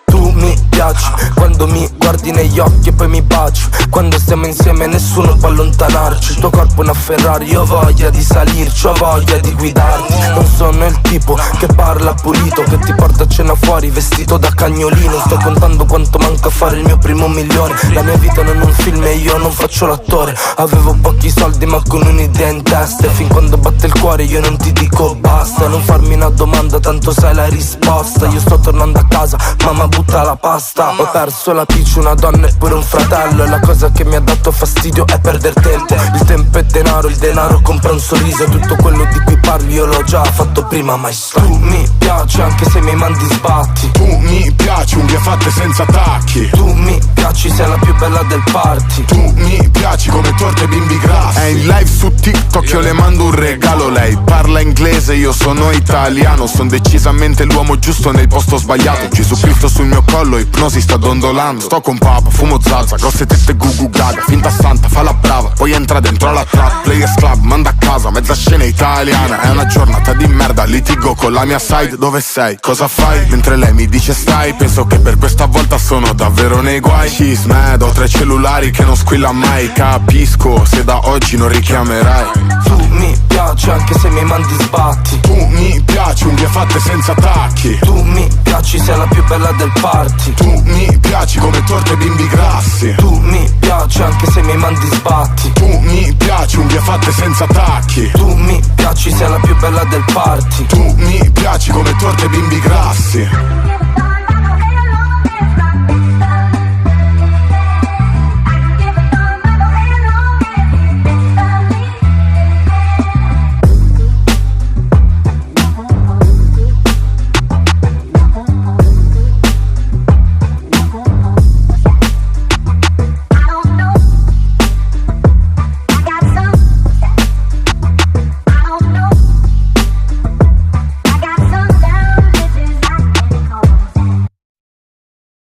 Tu mi piaci quando mi guardi negli occhi e poi mi baci. Quando stiamo insieme nessuno può allontanarci. Il tuo corpo è una Ferrari, ho voglia di salirci, ho voglia di guidarti. Non sono il tipo che parla pulito, che ti porta a cena fuori vestito da cagnolino. Sto contando quanto manca a fare il mio primo milione. La mia vita non è un film e io non faccio l'attore. Avevo pochi soldi ma con un'idea in testa, e fin quando batte il cuore io non ti dico basta. Non farmi una domanda, tanto sai la risposta. Io sto tornando a casa, mamma butta la pasta. Ho perso la pici, una donna e pure un fratello, e la cosa che mi ha dato fastidio è perder tempo. Il tempo è denaro, il denaro compra un sorriso, e tutto quello di cui parli io l'ho già fatto prima, ma tu mi piaci anche se mi mandi sbatti. Tu mi piaci, unghie fatte senza tacchi. Tu mi piaci, sei la più bella del party. Tu mi piaci come torte bimbi grassi. È in live su TikTok, io le mando un regalo. Lei parla inglese, io sono italiano. Sono decisamente l'uomo giusto nel posto sbagliato. Gesù Cristo sul mio collo, ipnosi sta dondolando. Sto con papa, fumo zazza, grosse tette gugu gaga. Finta santa, fa la brava, poi entra dentro la trap. Players Club, manda a casa, mezza scena italiana. È una giornata di merda, litigo con la mia side. Dove sei? Cosa fai? Mentre lei mi dice stai, penso che per questa volta sono davvero nei guai. She's mad, ho 3 cellulari che non squilla mai. Capisco se da oggi non richiamerai. Tu mi piaci anche se mi mandi sbatti. Tu mi piaci, unghie fatte senza tacchi. Tu mi piaci, sei la più bella del party. Tu mi piaci come torte bimbi grassi. Tu mi piaci anche se mi mandi sbatti. Tu mi piaci, unghie fatte senza tacchi. Tu mi piaci, sei la più bella del party. Tu mi piaci come torte bimbi grassi.